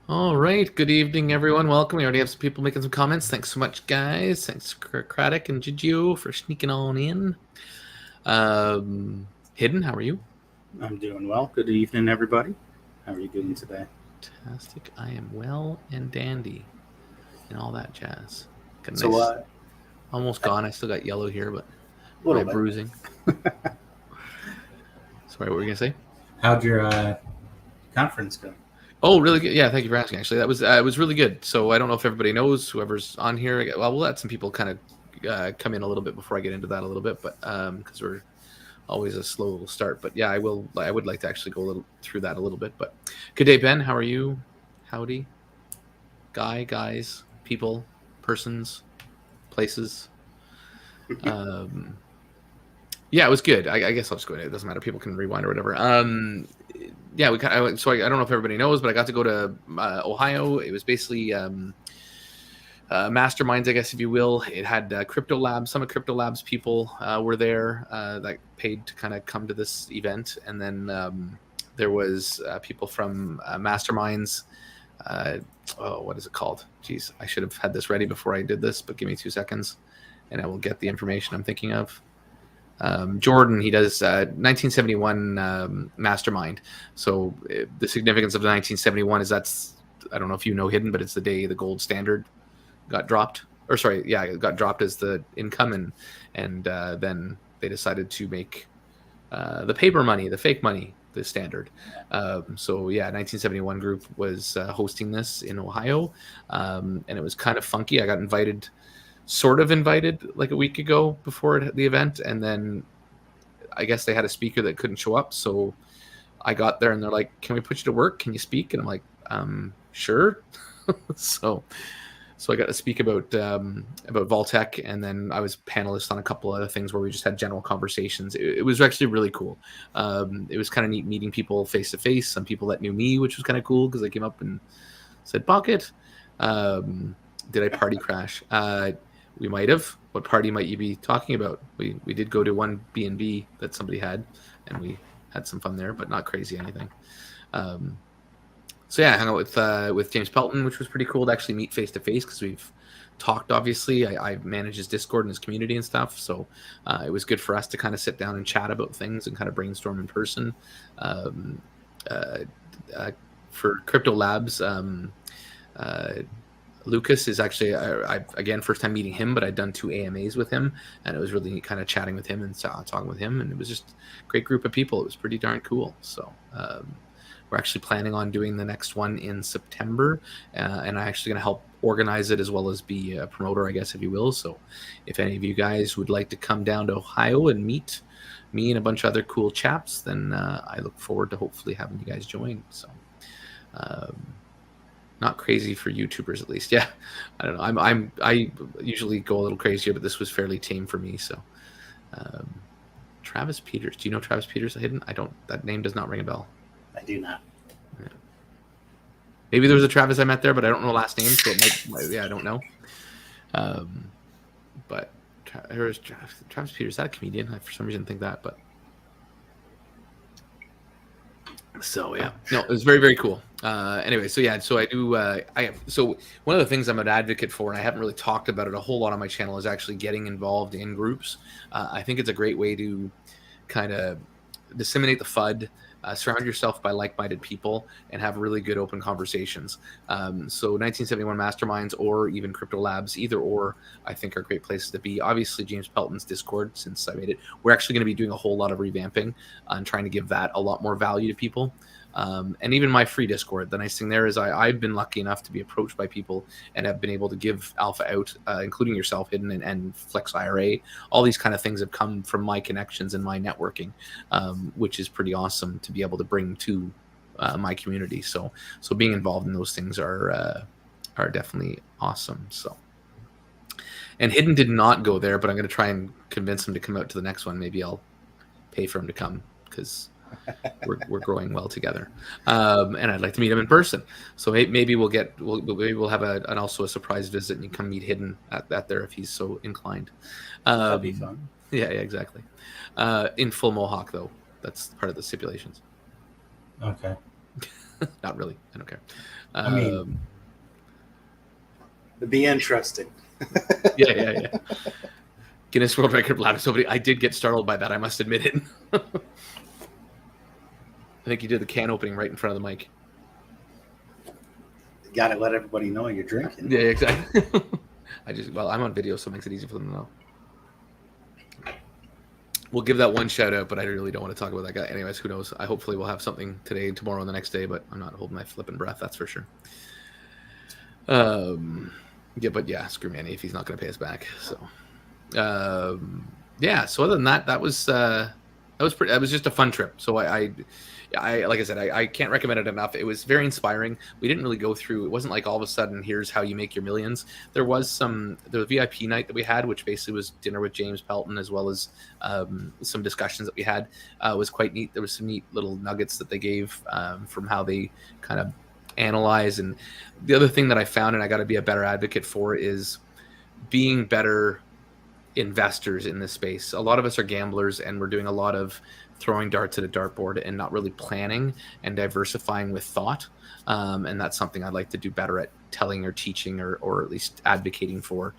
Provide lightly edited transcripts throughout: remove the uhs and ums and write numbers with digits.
All right. Good evening, everyone. Welcome. We already have some people making some comments. Thanks so much, guys. Thanks, Kratic and Gigio, for sneaking on in. Hidden, how are you? I'm doing well. Good evening, everybody. How are you doing today? Fantastic. I am well and dandy and all that jazz. Got a So, nice, a almost gone. I still got yellow here, but my little bit. bruising. Sorry, what were you going to say? How'd your conference go? Oh, really good. Yeah, thank you for asking. Actually, that was it was really good. So I don't know if everybody knows, whoever's on here. Well, we'll let some people kind of come in a little bit before I get into that a little bit, but because we're always a slow start. But yeah, I will. I would like to actually go a little through that a little bit. But good day, Ben. How are you? Howdy, guys, people, persons, places. Um, yeah, it was good. I guess I'll just go ahead. It doesn't matter. People can rewind or whatever. Yeah, we kind of. So I don't know if everybody knows, but I got to go to Ohio. It was basically. Masterminds, I guess, if you will. It had Crypto Labs. Some of Crypto Labs people were there that paid to kind of come to this event, and then there was people from Masterminds. Uh, what is it called? Jeez, I should have had this ready before I did this, but give me 2 seconds, and I will get the information I'm thinking of. Jordan, he does 1971 Mastermind. So the significance of the 1971 is I don't know if you know Hidden, but it's the day the gold standard got dropped, or sorry, yeah, it got dropped as the income, and then they decided to make the paper money, the fake money, the standard. So yeah, 1971 group was hosting this in Ohio, and it was kind of funky. I got sort of invited, like a week ago before the event, and then I guess they had a speaker that couldn't show up, so I got there and they're like, "Can we put you to work? Can you speak?" And I'm like, "Sure." so so I got to speak about Vaultec, and then I was panelist on a couple other things where we just had general conversations. It was actually really cool. It was kind of neat meeting people face to face. Some people that knew me, which was kind of cool because they came up and said, "Pocket, did I party crash?" We might have. What party might you be talking about? We did go to one B&B that somebody had, and we had some fun there, but not crazy anything. Um, so yeah, I hung out with James Pelton, which was pretty cool to actually meet face to face because we've talked. Obviously, I manage his Discord and his community and stuff, so it was good for us to kind of sit down and chat about things and kind of brainstorm in person. Um, uh, uh, for Crypto Labs, uh, Lucas is actually again first time meeting him, but I'd done 2 AMAs with him, and it was really kind of chatting with him and talking with him, and it was just a great group of people. It was pretty darn cool. So. We're actually planning on doing the next one in September, and I'm actually going to help organize it as well as be a promoter, I guess, if you will. So, if any of you guys would like to come down to Ohio and meet me and a bunch of other cool chaps, then I look forward to hopefully having you guys join. So, um, not crazy for YouTubers, at least. Yeah, I don't know. I usually go a little crazier, but this was fairly tame for me. So, um, Travis Peters. Do you know Travis Peters? Hidden? I don't. That name does not ring a bell. I do not. Yeah. Maybe there was a Travis I met there, but I don't know last name, so it might yeah, I don't know. Um, but Travis Peters, is that a comedian? I for some reason think that, but so yeah, no, it was very very cool. Anyway, so yeah, so I do. So one of the things I'm an advocate for, and I haven't really talked about it a whole lot on my channel, is actually getting involved in groups. I think it's a great way to kind of disseminate the FUD, surround yourself by like-minded people, and have really good open conversations. So 1971 Masterminds or even Crypto Labs, either or, I think are great places to be. Obviously, James Pelton's Discord, since I made it, we're actually going to be doing a whole lot of revamping and trying to give that a lot more value to people. And even my free Discord. The nice thing there is I've been lucky enough to be approached by people and have been able to give alpha out, including yourself, Hidden, and FlexIRA. All these kind of things have come from my connections and my networking, which is pretty awesome to be able to bring to my community. So being involved in those things are definitely awesome. So. And Hidden did not go there, but I'm going to try and convince him to come out to the next one. Maybe I'll pay for him to come because we're growing well together, and I'd like to meet him in person. So maybe we'll have an also a surprise visit, and you come meet Hidden at there if he's so inclined. That'd be fun. Yeah, exactly. In full mohawk though, that's part of the stipulations. Okay. Not really. I don't care. I mean, it'd be interesting. Yeah. Guinness World Record lab. Somebody, I did get startled by that. I must admit it. I think you did the can opening right in front of the mic. You gotta let everybody know you're drinking. Yeah, exactly. I'm on video, so it makes it easy for them to know. We'll give that one shout out, but I really don't want to talk about that guy. Anyways, who knows? Hopefully we'll have something today, tomorrow, and the next day, but I'm not holding my flipping breath, that's for sure. Yeah, screw Manny if he's not going to pay us back. So, So other than that, that was just a fun trip. So I like I said, I can't recommend it enough. It was very inspiring. We didn't really go through. It wasn't like all of a sudden, here's how you make your millions. There was the VIP night that we had, which basically was dinner with James Pelton, as well as some discussions that we had. Was quite neat. There was some neat little nuggets that they gave from how they kind of analyze. And the other thing that I found, and I got to be a better advocate for, is being better investors in this space. A lot of us are gamblers, and we're doing a lot of throwing darts at a dartboard and not really planning and diversifying with thought. And that's something I'd like to do better at telling or teaching or at least advocating for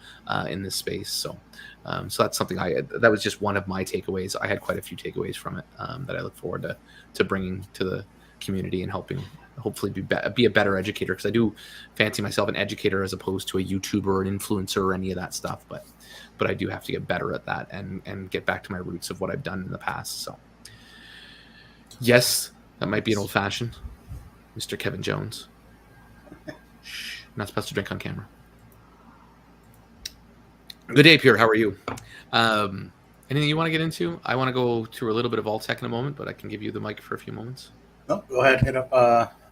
in this space. So that's something that was just one of my takeaways. I had quite a few takeaways from it that I look forward to bringing to the community and helping hopefully be a better educator, because I do fancy myself an educator as opposed to a YouTuber or an influencer or any of that stuff. But I do have to get better at that and get back to my roots of what I've done in the past. So yes, that might be an old fashioned. Mr. Kevin Jones. Shh, not supposed to drink on camera. Good day, Pierre. How are you? Anything you want to get into? I want to go through a little bit of Vault-Tec in a moment, but I can give you the mic for a few moments. No, go ahead, hit up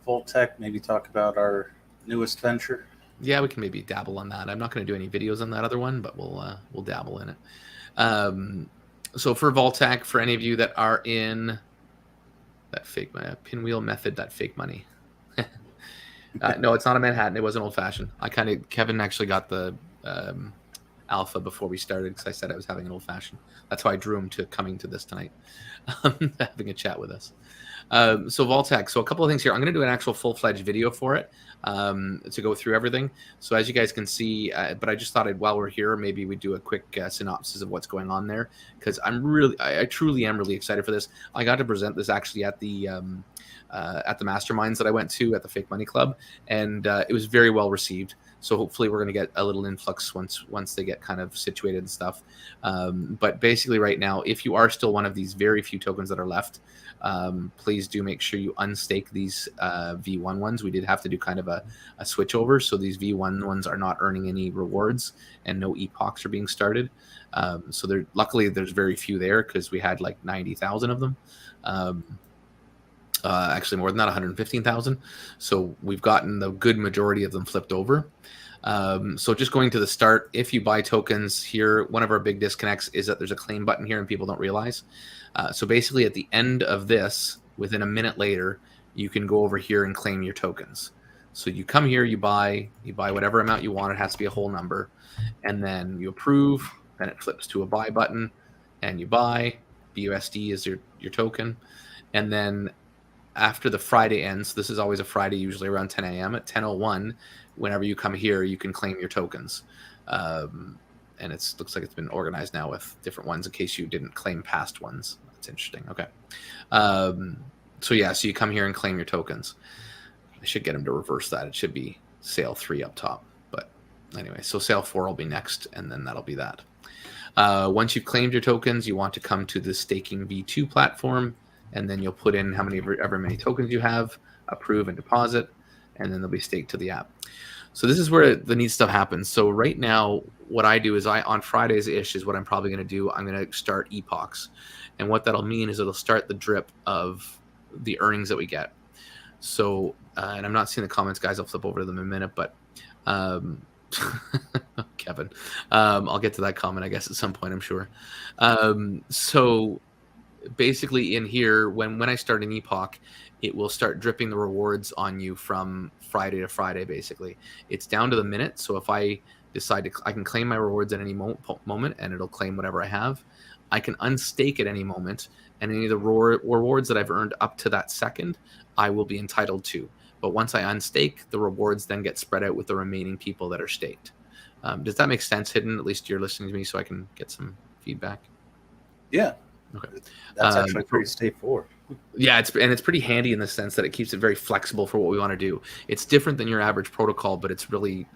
Vault-Tec, maybe talk about our newest venture. Yeah, we can maybe dabble on that. I'm not going to do any videos on that other one, but we'll dabble in it. So for Vault-Tec, for any of you that are in that fake pinwheel method, that fake money. No, it's not a Manhattan. It was an old fashioned. Kevin actually got the alpha before we started because I said I was having an old fashioned. That's how I drew him to coming to this tonight, having a chat with us. So Vault-Tec. So a couple of things here. I'm going to do an actual full-fledged video for it to go through everything. So as you guys can see, but I just thought while we're here, maybe we do a quick synopsis of what's going on there, because I truly am really excited for this. I got to present this actually at the masterminds that I went to at the Fake Money Club, and it was very well received. So hopefully we're going to get a little influx once they get kind of situated and stuff. But basically right now, if you are still one of these very few tokens that are left, please do make sure you unstake these V1 ones. We did have to do kind of a switch over. So these V1 ones are not earning any rewards and no epochs are being started. So luckily there's very few there because we had like 90,000 of them. Actually more than that, 115,000. So we've gotten the good majority of them flipped over. So just going to the start, if you buy tokens here, one of our big disconnects is that there's a claim button here and people don't realize. So basically at the end of this, within a minute later, you can go over here and claim your tokens. So you come here, you buy whatever amount you want. It has to be a whole number. And then you approve, then it flips to a buy button and you buy. BUSD is your token. And then after the Friday ends, this is always a Friday, usually around 10 a.m. At 10:01, whenever you come here, you can claim your tokens. And it looks like it's been organized now with different ones in case you didn't claim past ones. That's interesting. Okay. So you come here and claim your tokens. I should get him to reverse that. It should be sale 3 up top. But anyway, so sale 4 will be next, and then that'll be that. Once you've claimed your tokens, you want to come to the staking V2 platform, and then you'll put in however many tokens you have, approve and deposit, and then they'll be staked to the app. So this is where the neat stuff happens. So right now, what I do is on Fridays-ish is what I'm probably going to do. I'm going to start epochs. And what that'll mean is it'll start the drip of the earnings that we get. So, and I'm not seeing the comments, guys. I'll flip over to them in a minute, but Kevin, I'll get to that comment, I guess, at some point, I'm sure. So basically in here, when I start an epoch, it will start dripping the rewards on you from Friday to Friday, basically. It's down to the minute. So if I decide to, I can claim my rewards at any moment, and it'll claim whatever I have. I can unstake at any moment, and any of the rewards that I've earned up to that second, I will be entitled to. But once I unstake, the rewards then get spread out with the remaining people that are staked. Does that make sense, Hidden? At least you're listening to me, so I can get some feedback. Yeah. Okay. That's actually pretty straightforward. Yeah, it's pretty handy in the sense that it keeps it very flexible for what we want to do. It's different than your average protocol, but it's really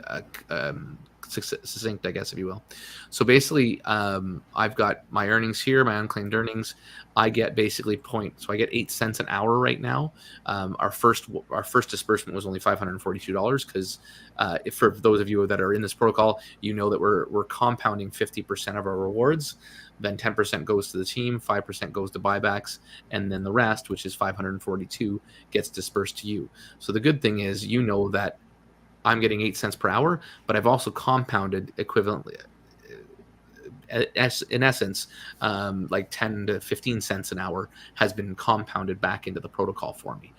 succinct, I guess, if you will. So basically, I've got my earnings here, my unclaimed earnings. I get basically points. So I get 8 cents an hour right now. Our first disbursement was only $542 because if for those of you that are in this protocol, you know that we're compounding 50% of our rewards. Then 10% goes to the team, 5% goes to buybacks, and then the rest, which is 542, gets dispersed to you. So the good thing is, you know that I'm getting 8 cents per hour, but I've also compounded equivalently, in essence, like 10 to 15 cents an hour has been compounded back into the protocol for me.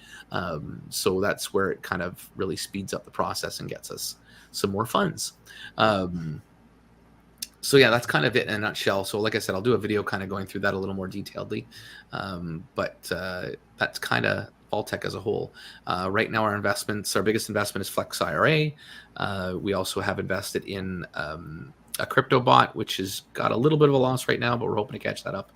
So that's where it kind of really speeds up the process and gets us some more funds. So yeah, that's kind of it in a nutshell. So like I said, I'll do a video kind of going through that a little more detailedly. But that's kind of Vault-Tec as a whole. Right now, our biggest investment is FlexIRA. We also have invested in a crypto bot, which has got a little bit of a loss right now, but we're hoping to catch that up.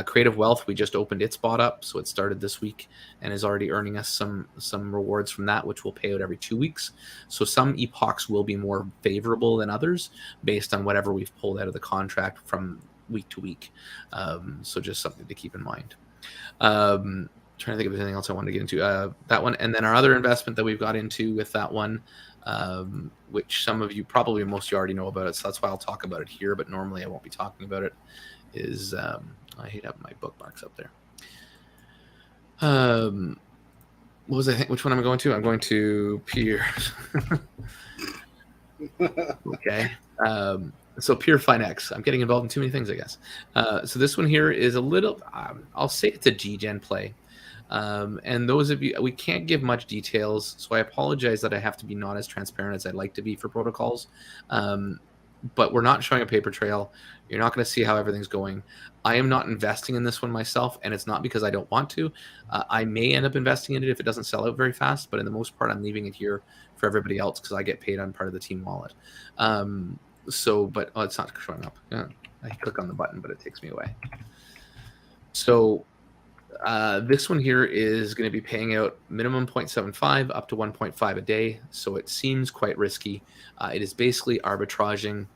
Creative Wealth, we just opened its bot up, so it started this week and is already earning us some rewards from that, which will pay out every 2 weeks. So some epochs will be more favorable than others based on whatever we've pulled out of the contract from week to week. So just something to keep in mind. Trying to think of anything else I wanted to get into. That one, and then our other investment that we've got into with that one, which some of you, probably most of you already know about it, so that's why I'll talk about it here, but normally I won't be talking about it, is I hate having my bookmarks up there. What was I think? Which one am I going to? I'm going to Peer. Okay. So Peer FineX. I'm getting involved in too many things, I guess. So this one here is a little, I'll say it's a G-Gen play. And those of you, we can't give much details, so I apologize that I have to be not as transparent as I'd like to be for protocols. But we're not showing a paper trail. You're not going to see how everything's going. I am not investing in this one myself, and it's not because I don't want to. I may end up investing in it if it doesn't sell out very fast, but in the most part, I'm leaving it here for everybody else because I get paid on part of the team wallet. But it's not showing up. Yeah, I click on the button, but it takes me away. So this one here is going to be paying out minimum 0.75 up to 1.5 a day. So it seems quite risky. It is basically arbitraging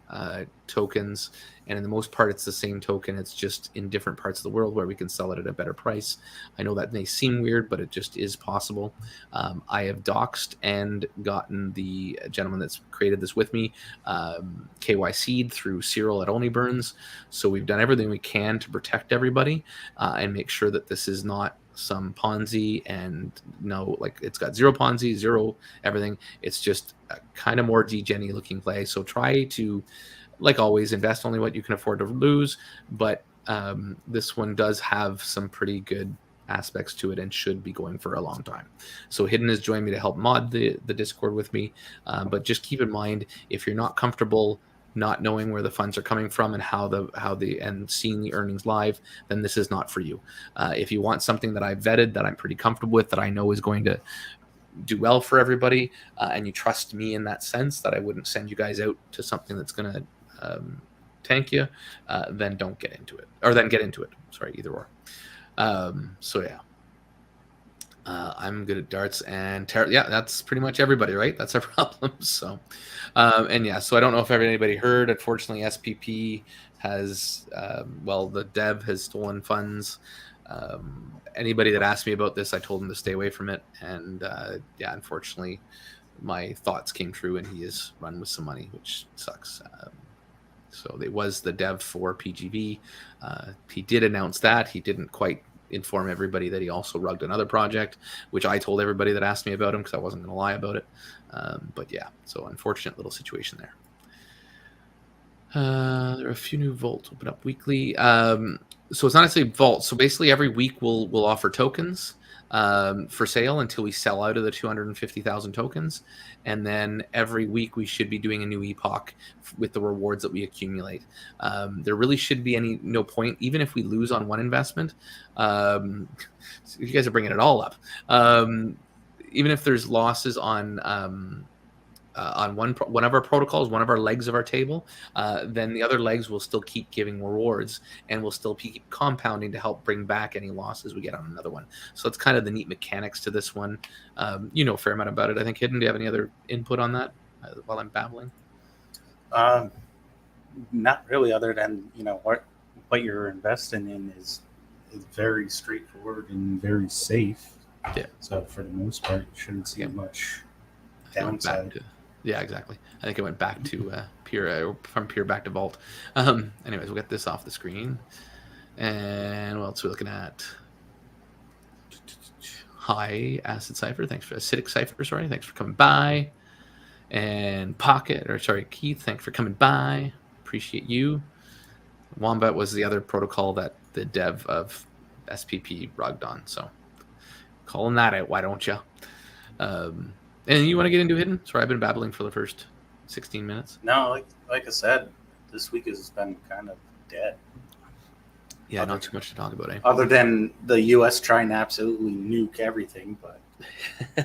tokens. And in the most part, it's the same token. It's just in different parts of the world where we can sell it at a better price. I know that may seem weird, but it just is possible. I have doxed and gotten the gentleman that's created this with me KYC'd through Cyril at OnlyBurns. So we've done everything we can to protect everybody and make sure that this is not some Ponzi, and no, like it's got zero Ponzi, zero everything. It's just a kind of more degen-y looking play. So try to, like always, invest only what you can afford to lose. But this one does have some pretty good aspects to it and should be going for a long time. So Hidden has joined me to help mod the Discord with me. But just keep in mind, if you're not comfortable not knowing where the funds are coming from and how and seeing the earnings live, then this is not for you. If you want something that I've vetted, that I'm pretty comfortable with, that I know is going to do well for everybody, and you trust me in that sense, that I wouldn't send you guys out to something that's going to tank you, then don't get into it, or then get into it. Sorry, either or. So yeah. I'm good at darts and tarot. Yeah, that's pretty much everybody, right? That's our problem. So, and yeah, so I don't know if anybody heard. Unfortunately, SPP has, the dev has stolen funds. Anybody that asked me about this, I told him to stay away from it. And yeah, unfortunately, my thoughts came true, and he is run with some money, which sucks. So it was the dev for PGV. He did announce that. He didn't quite inform everybody that he also rugged another project, which I told everybody that asked me about him because I wasn't going to lie about it. But yeah, so unfortunate little situation there. There are a few new vaults open up weekly. So it's not necessarily vault. So basically every week we'll offer tokens. for sale until we sell out of the 250,000 tokens. And then every week we should be doing a new epoch with the rewards that we accumulate. There really should be no point, even if we lose on one investment. You guys are bringing it all up. Even if there's losses on one of our protocols, one of our legs of our table, then the other legs will still keep giving rewards and will still keep compounding to help bring back any losses we get on another one. So it's kind of the neat mechanics to this one. You know a fair amount about it, I think. Hidden, do you have any other input on that while I'm babbling? Not really, other than what you're investing in is very straightforward and very safe. Yeah. So for the most part, you shouldn't see much downside. Yeah, exactly. I think it went back to Pure, from Pure back to Vault. Anyways, we'll get this off the screen. And what else are we looking at? Hi, Acid Cipher. Thanks for Acidic Cipher. Sorry, thanks for coming by. And Keith. Thanks for coming by. Appreciate you. Wombat was the other protocol that the dev of SPP rugged on. So calling that out. Why don't you? And you want to get into Hidden? Sorry, I've been babbling for the first 16 minutes. No, like I said, this week has been kind of dead. Yeah, not too much to talk about, eh? Other than the U.S. trying to absolutely nuke everything, but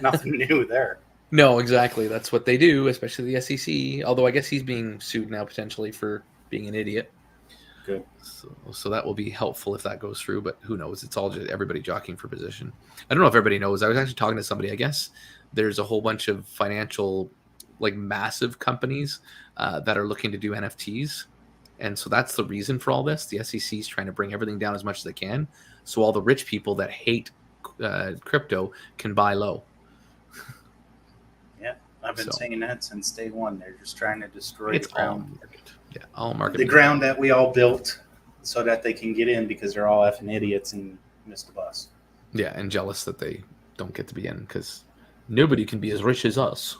nothing new there. No, exactly. That's what they do, especially the SEC. Although I guess he's being sued now potentially for being an idiot. Good. So that will be helpful if that goes through, but who knows? It's all just everybody jockeying for position. I don't know if everybody knows. I was actually talking to somebody. I guess there's a whole bunch of financial, like massive companies that are looking to do NFTs. And so that's the reason for all this. The SEC is trying to bring everything down as much as they can. So all the rich people that hate crypto can buy low. Yeah, I've been saying that since day one. They're just trying to destroy the ground. All market. Yeah, all market. The ground that we all built so that they can get in because they're all effing idiots and missed the bus. Yeah, and jealous that they don't get to be in because nobody can be as rich as us.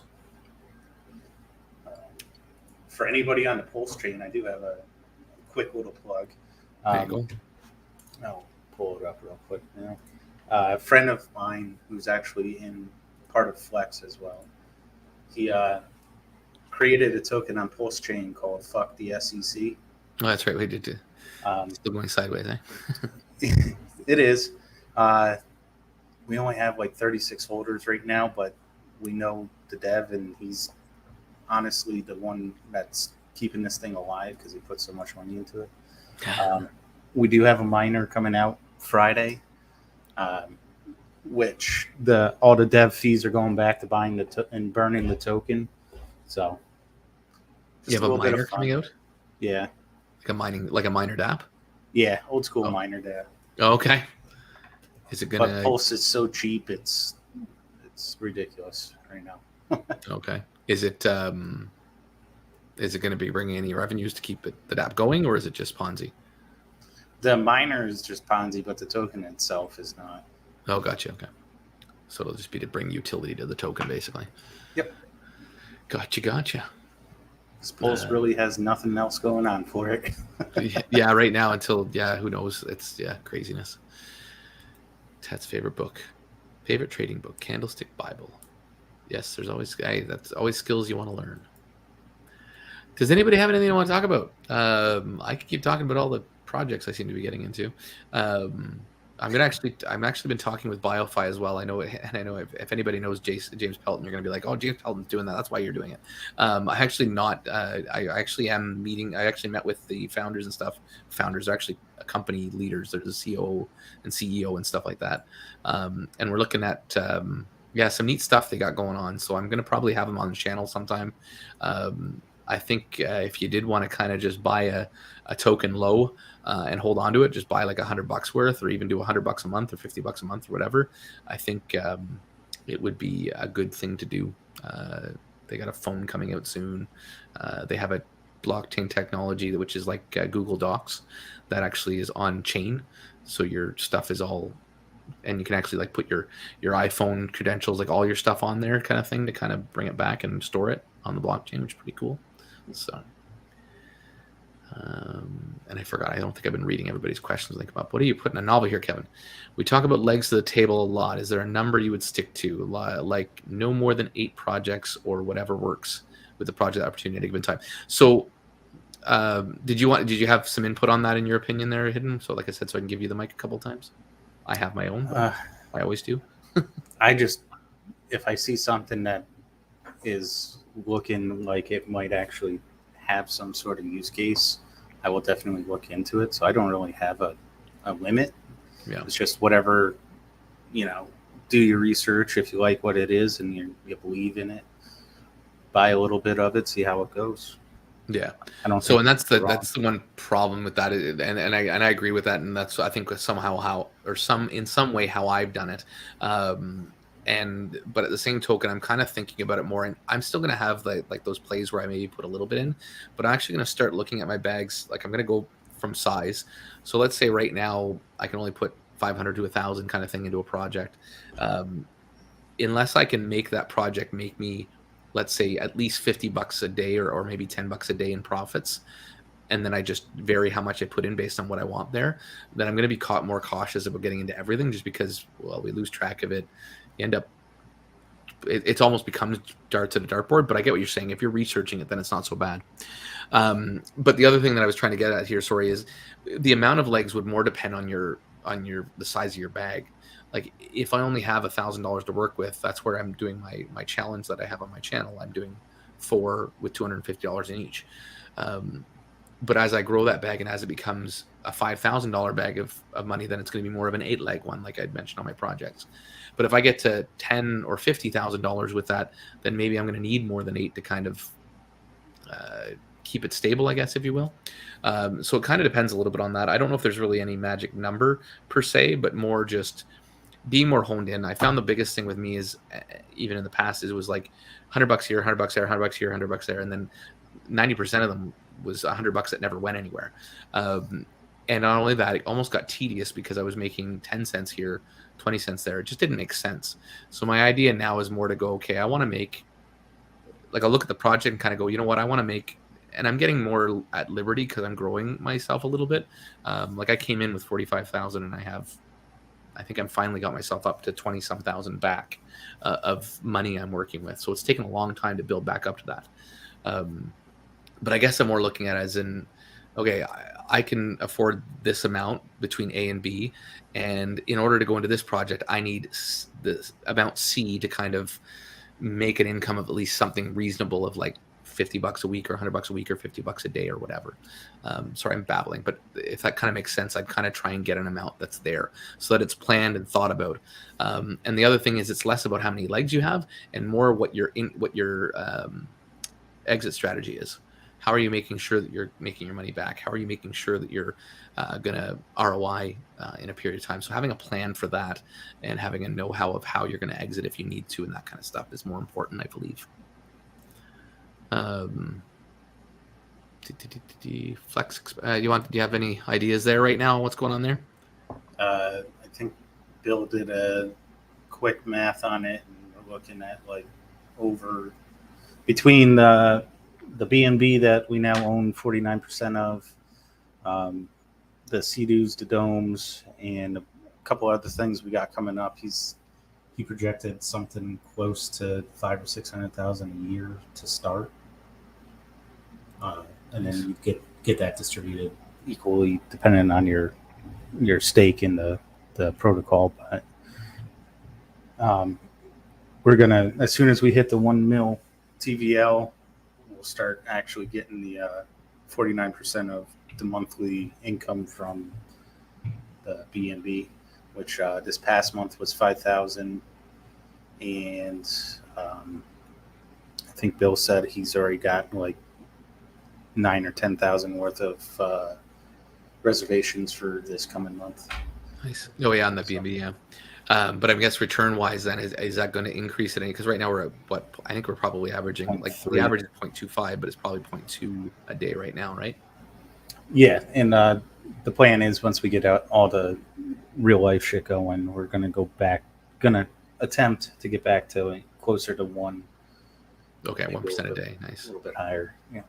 For anybody on the Pulse train, I do have a quick little plug. There you go. I'll pull it up real quick now. A friend of mine who's actually in part of Flex as well. He created a token on Pulse chain called Fuck the SEC. Oh, that's right. We did too. Still going sideways, eh? It is. We only have like 36 holders right now, but we know the dev, and he's honestly the one that's keeping this thing alive because he put so much money into it. We do have a miner coming out Friday, which all the dev fees are going back to buying and burning the token. So you have a miner coming out? Yeah. Like a miner DApp? Yeah, old school miner DApp. Oh, okay. Is it gonna? But Pulse is so cheap, it's ridiculous right now. Okay. Is it going to be bringing any revenues to keep the DApp going, or is it just Ponzi? The miner is just Ponzi, but the token itself is not. Oh, gotcha. Okay. So it'll just be to bring utility to the token, basically. Yep. Gotcha. Pulse really has nothing else going on for it. Yeah, right now until, who knows? It's, craziness. Ted's favorite trading book, Candlestick Bible. Yes, there's always that's always skills you want to learn. Does anybody have anything they want to talk about? I could keep talking about all the projects I seem to be getting into. I'm actually been talking with BioFi as well. I know if anybody knows James Pelton, you're going to be like, oh, James Pelton's doing that. That's why you're doing it. I actually not. I actually am meeting. I actually met with the founders and stuff. Founders are actually company leaders. There's a COO and CEO and stuff like that. And we're looking at some neat stuff they got going on. So I'm going to probably have them on the channel sometime. I think if you did want to kind of just buy a token low and hold on to it, just buy like $100 worth, or even do $100 a month or $50 a month or whatever. I think it would be a good thing to do. They got a phone coming out soon. They have a blockchain technology which is like Google Docs that actually is on chain, so your stuff is all, and you can actually like put your iPhone credentials, like all your stuff on there, kind of thing, to kind of bring it back and store it on the blockchain, which is pretty cool. So And I forgot. I don't think I've been reading everybody's questions when they come up. What are you putting a novel here, Kevin? We talk about legs to the table a lot. Is there a number you would stick to, like no more than 8 projects or whatever works with the project opportunity at a given time? So, did you have some input on that in your opinion there, Hidden? So, like I said, so I can give you the mic a couple of times. I have my own, but I always do. If I see something that is looking like it might actually have some sort of use case, I will definitely look into it. So I don't really have a limit. Yeah. It's just whatever, do your research. If you like what it is and you believe in it, buy a little bit of it, see how it goes. Yeah. I don't. So, and that's the one problem with that, and I agree with that, and that's I think somehow in some way how I've done it. But at the same token, I'm kind of thinking about it more, and I'm still going to have like those plays where I maybe put a little bit in, but I'm actually going to start looking at my bags. Like I'm going to go from size. So let's say right now I can only put 500 to 1,000 kind of thing into a project. Unless I can make that project make me, let's say, at least $50 a day or maybe $10 a day in profits, and then I just vary how much I put in based on what I want there, then I'm going to be more cautious about getting into everything, just because, well, we lose track of it. You end up, it's almost becomes darts at a dartboard. But I get what you're saying. If you're researching it, then it's not so bad. But the other thing that I was trying to get at here, sorry, is the amount of legs would more depend on the size of your bag. Like if I only have $1,000 to work with, that's where I'm doing my challenge that I have on my channel. I'm doing 4 with $250 in each. But as I grow that bag and as it becomes a $5,000 bag of money, then it's going to be more of an 8-leg one, like I'd mentioned on my projects. But if I get to $10,000 or $50,000 with that, then maybe I'm going to need more than 8 to kind of keep it stable, I guess, if you will. So it kind of depends a little bit on that. I don't know if there's really any magic number per se, but more just being more honed in. I found the biggest thing with me is, even in the past, is it was like $100 here, $100 there, $100 here, $100 there, and then 90% of them was $100 that never went anywhere. And not only that, it almost got tedious because I was making 10 cents here, 20 cents there. It just didn't make sense. So my idea now is more to go, okay, I want to make, like, I'll look at the project and kind of go, you know what, I want to make, and I'm getting more at liberty because I'm growing myself a little bit. Like I came in with 45,000 and I think I'm finally got myself up to 20-some thousand back of money I'm working with. So it's taken a long time to build back up to that. But I guess I'm more looking at it as in, okay, I can afford this amount between A and B, and in order to go into this project, I need this amount C to kind of make an income of at least something reasonable of like $50 a week or $100 a week or $50 a day or whatever. Sorry, I'm babbling, but if that kind of makes sense, I'd kind of try and get an amount that's there so that it's planned and thought about. And the other thing is, it's less about how many legs you have and more what your exit strategy is. How are you making sure that you're making your money back? How are you making sure that you're going to ROI in a period of time? So having a plan for that and having a know-how of how you're going to exit if you need to and that kind of stuff is more important, I believe. Flex, do you have any ideas there right now? What's going on there? I think Bill did a quick math on it, and we're looking at like over between the B&B that we now own 49% of, the Sea-Doos, the Domes, and a couple other things we got coming up. He projected something close to $500,000 or $600,000 a year to start, and then you get that distributed equally depending on your stake in the protocol. But we're gonna, as soon as we hit the 1 mil TVL, we'll start actually getting the 49% of the monthly income from the B&B, which this past month was 5,000, and I think Bill said he's already got like 9,000 or 10,000 worth of reservations for this coming month. Nice. Oh yeah, on the B&B, yeah. But I guess return wise, then is that going to increase it any? Because right now we're at what I think we're probably averaging 0.3. Like the average is 0.25, but it's probably 0.2 a day right now, right? Yeah, and the plan is once we get out all the real life shit going, we're gonna attempt to get back to closer to 1. Okay, 1% a day. Nice. A little bit higher. Yeah.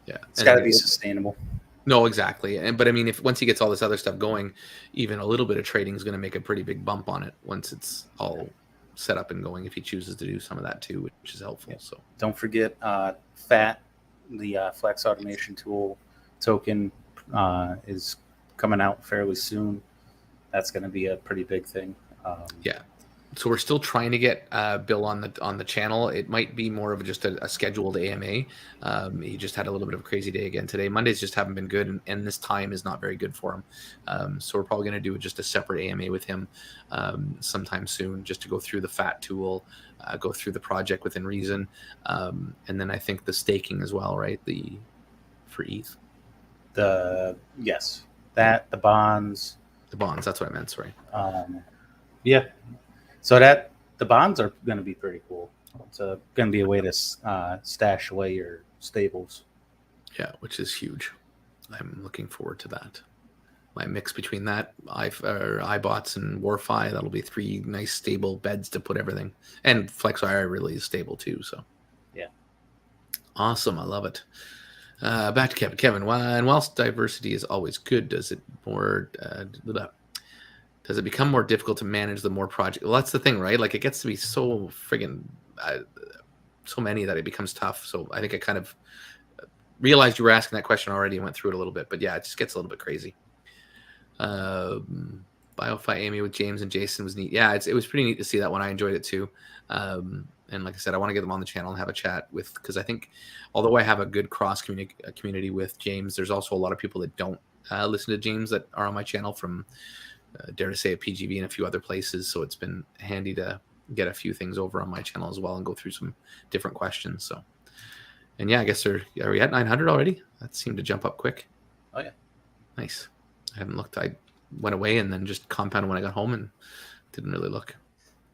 Yeah. It's got to be sustainable. No, exactly. But I mean, if once he gets all this other stuff going, even a little bit of trading is going to make a pretty big bump on it once it's all set up and going. If he chooses to do some of that too, which is helpful. Yeah. So Don't forget FAT, the Flex Automation Tool token, is coming out fairly soon. That's going to be a pretty big thing. Yeah. So we're still trying to get Bill on the channel. It might be more of just a scheduled AMA. He just had a little bit of a crazy day again today. Mondays just haven't been good, and this time is not very good for him. So we're probably going to do just a separate AMA with him sometime soon, just to go through the FAT tool, go through the project within reason, and then I think the staking as well, right? For ETH. Yes, the bonds. The bonds. That's what I meant. Sorry. Yeah. So the bonds are going to be pretty cool. It's going to be a way to stash away your stables. Yeah, which is huge. I'm looking forward to that. My mix between that, iBots and Warfi, that'll be 3 nice stable beds to put everything. And FlexIRA really is stable too. So yeah, awesome. I love it. Back to Kevin. Kevin, whilst diversity is always good, does it become more difficult to manage the more project? Well, that's the thing, right? Like it gets to be so friggin' so many that it becomes tough. So I think I kind of realized you were asking that question already and went through it a little bit, but yeah, it just gets a little bit crazy. BioFi Amy with James and Jason was neat. Yeah, it was pretty neat to see that one. I enjoyed it too. And like I said, I want to get them on the channel and have a chat with, because I think although I have a good cross community with James, there's also a lot of people that don't listen to James that are on my channel from dare to say at PGV and a few other places. So it's been handy to get a few things over on my channel as well and go through some different questions. So, and yeah, I guess are we at 900 already? That seemed to jump up quick. Oh yeah. Nice. I haven't looked. I went away and then just compounded when I got home and didn't really look.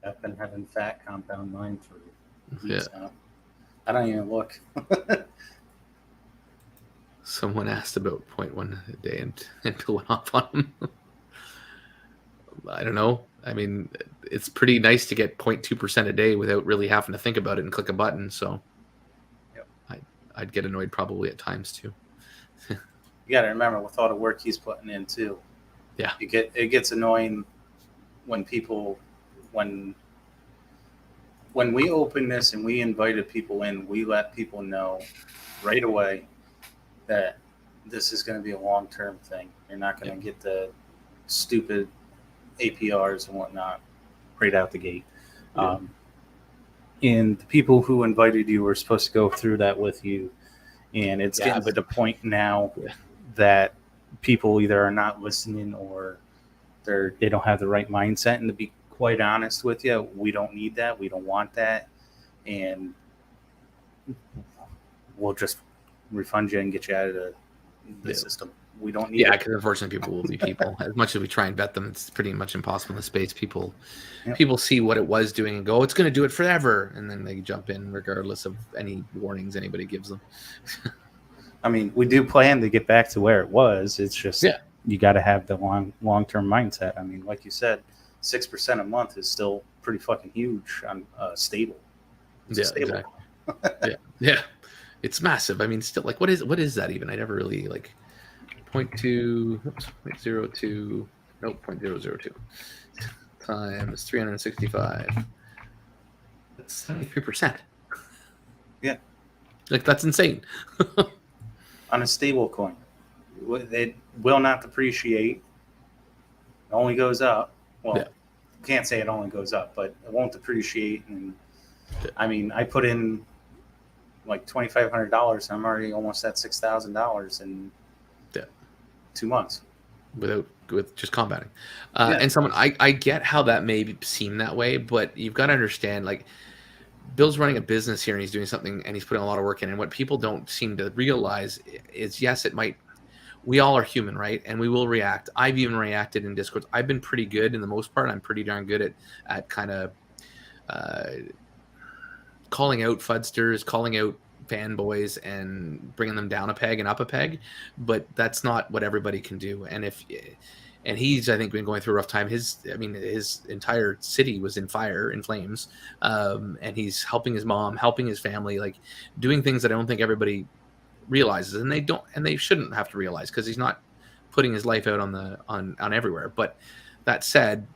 I've been having fat compound mine for weeks now. I don't even look. Someone asked about 0.1 a day and Bill went off on him. I don't know. I mean, it's pretty nice to get 0.2% a day without really having to think about it and click a button. So yep. I'd get annoyed probably at times too. You got to remember with all the work he's putting in too. Yeah. It gets annoying when we open this and we invited people in, we let people know right away that this is going to be a long-term thing. You're not going to get the stupid APRs and whatnot right out the gate. Yeah. And the people who invited you were supposed to go through that with you. And it's getting to the point now that people either are not listening or they don't have the right mindset. And to be quite honest with you, we don't need that. We don't want that. And we'll just refund you and get you out of the system. We don't need it. Because unfortunately people will be people. As much as we try and vet them, it's pretty much impossible in the space. People see what it was doing and go, it's going to do it forever. And then they jump in regardless of any warnings anybody gives them. I mean, we do plan to get back to where it was. It's just you got to have the long-term mindset. I mean, like you said, 6% a month is still pretty fucking huge on stable. It's stable. Exactly. yeah. It's massive. I mean, still, like, what is that even? I never really, like, 0.02 times 365. That's 73%. Yeah. Like, that's insane. On a stable coin. It will not depreciate. It only goes up. Well, can't say it only goes up, but it won't depreciate. And I mean, I put in like $2,500. I'm already almost at $6,000 in 2 months with just compounding. And someone, I get how that may seem that way, but you've got to understand, like, Bill's running a business here and he's doing something and he's putting a lot of work in. And what people don't seem to realize is, yes, we all are human, right? And we will react. I've even reacted in Discord. I've been pretty good in the most part. I'm pretty darn good at kind of calling out fudsters, calling out fanboys and bringing them down a peg and up a peg. But that's not what everybody can do. And he's, I think, been going through a rough time. His entire city was in flames. And he's helping his mom, helping his family, like doing things that I don't think everybody realizes, and they shouldn't have to realize, because he's not putting his life out on everywhere. But that said,